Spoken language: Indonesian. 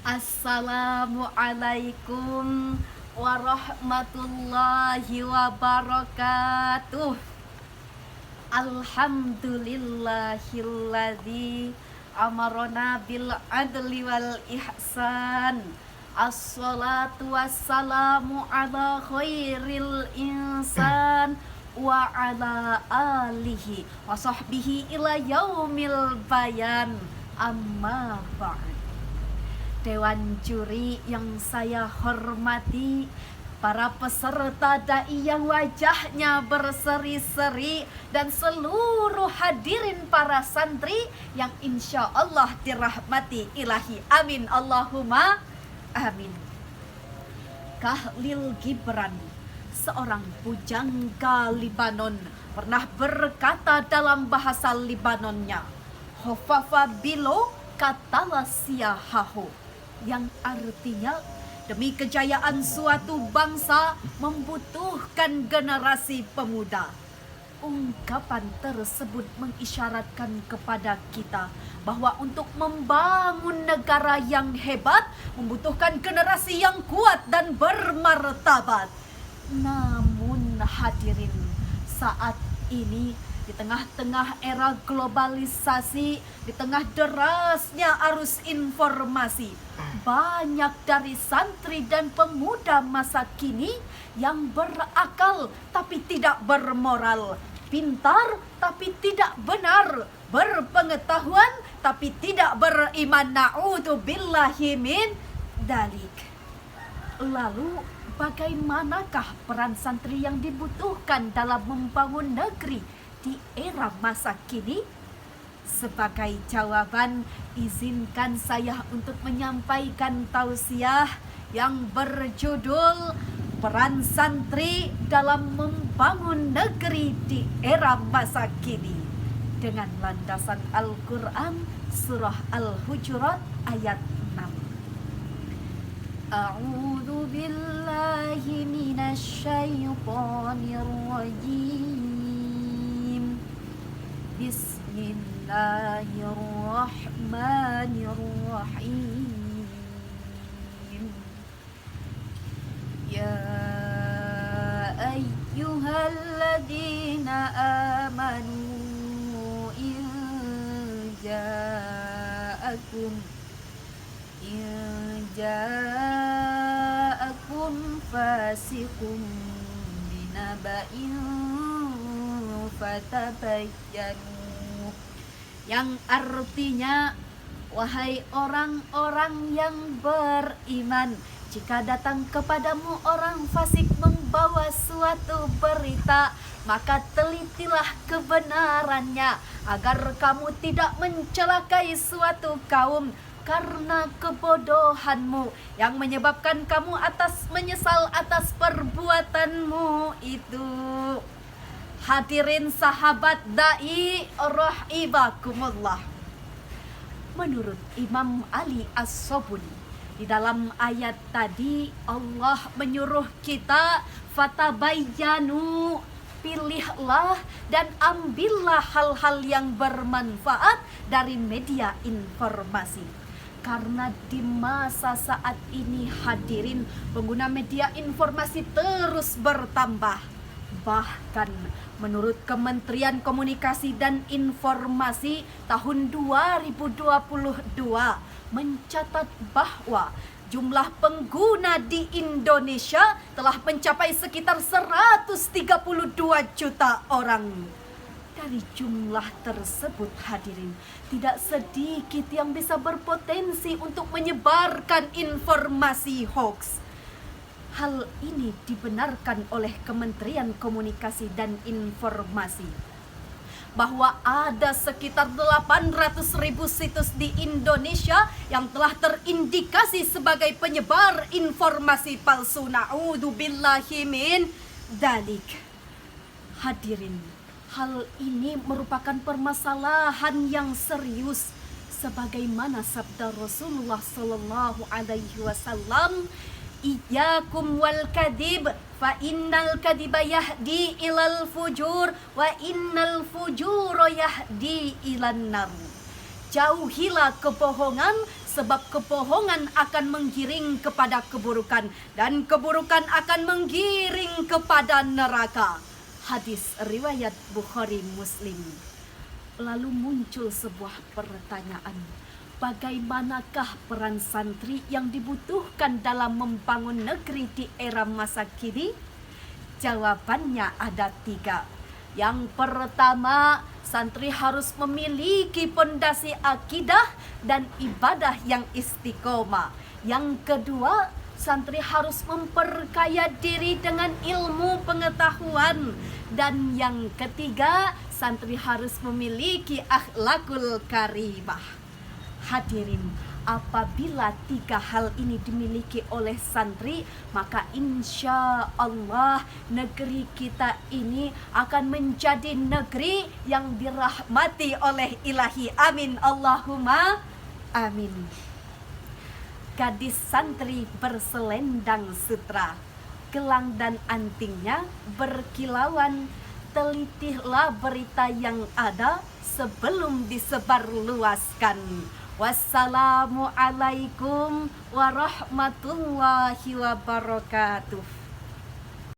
Assalamualaikum warahmatullahi wabarakatuh. Alhamdulillahilladzi amarona bil adli wal ihsan. Assalatu wassalamu ala khairil insan wa ala alihi wa sahbihi ila yaumil bayan. Amma ba'd. Dewan juri yang saya hormati, para peserta dai yang wajahnya berseri-seri, dan seluruh hadirin para santri yang insya Allah dirahmati ilahi. Amin Allahumma amin. Khalil Gibran, seorang pujangga Libanon, pernah berkata dalam bahasa Libanonnya, Hofafa bilo katala siyahahu, yang artinya demi kejayaan suatu bangsa membutuhkan generasi pemuda. Ungkapan tersebut mengisyaratkan kepada kita bahwa untuk membangun negara yang hebat membutuhkan generasi yang kuat dan bermartabat. Namun hadirin, saat ini di tengah-tengah era globalisasi, di tengah derasnya arus informasi, banyak dari santri dan pemuda masa kini yang berakal tapi tidak bermoral, pintar tapi tidak benar, berpengetahuan tapi tidak beriman. Na'udzubillahi min dalik. Lalu bagaimanakah peran santri yang dibutuhkan dalam membangun negeri di era masa kini? Sebagai jawaban, izinkan saya untuk menyampaikan tausiah yang berjudul Peran Santri dalam Membangun Negeri di Era Masa Kini, dengan landasan Al-Quran Surah Al-Hujurat ayat 6. A'udzu billahi minasy syaithanir rajim. Bismillahirrahmanirrahim. Ya ayyuhalladzina amanu in ja'akum fasiqun binaba'in fatabayyanu, yang artinya, wahai orang-orang yang beriman, jika datang kepadamu orang fasik membawa suatu berita, maka telitilah kebenarannya, agar kamu tidak mencelakai suatu kaum karena kebodohanmu yang menyebabkan kamu menyesal atas perbuatanmu itu. Hadirin sahabat dai rahimakumullah. Menurut Imam Ali As-Sobuni, di dalam ayat tadi Allah menyuruh kita fatabayyanu, pilihlah dan ambillah hal-hal yang bermanfaat dari media informasi. Karena di masa saat ini hadirin, pengguna media informasi terus bertambah. Bahkan menurut Kementerian Komunikasi dan Informasi, tahun 2022 mencatat bahwa jumlah pengguna di Indonesia telah mencapai sekitar 132 juta orang. Dari jumlah tersebut hadirin, tidak sedikit yang bisa berpotensi untuk menyebarkan informasi hoax. Hal ini dibenarkan oleh Kementerian Komunikasi dan Informasi bahwa ada sekitar 800.000 situs di Indonesia yang telah terindikasi sebagai penyebar informasi palsu. Na'udzubillahi min dalik. Hadirin, hal ini merupakan permasalahan yang serius, sebagaimana sabda Rasulullah sallallahu alaihi wasallam, Iyyakum wal kadhib fa innal kadhiba yahdi ilal fujur wa innal fujura yahdi ilan nar. Jauhilah kebohongan, sebab kebohongan akan menggiring kepada keburukan dan keburukan akan menggiring kepada neraka. Hadis riwayat Bukhari Muslim. Lalu muncul sebuah pertanyaan, bagaimanakah peran santri yang dibutuhkan dalam membangun negeri di era masa kini? Jawabannya ada 3. Yang pertama, santri harus memiliki pondasi akidah dan ibadah yang istiqomah. Yang kedua, santri harus memperkaya diri dengan ilmu pengetahuan. Dan yang ketiga, santri harus memiliki akhlakul karimah. Hadirin, apabila 3 hal ini dimiliki oleh santri, maka insya Allah negeri kita ini akan menjadi negeri yang dirahmati oleh Ilahi. Amin Allahumma amin. Gadis santri berselendang sutra, gelang dan antingnya berkilauan. Telitilah berita yang ada sebelum disebarluaskan. Wassalamualaikum warahmatullahi wabarakatuh.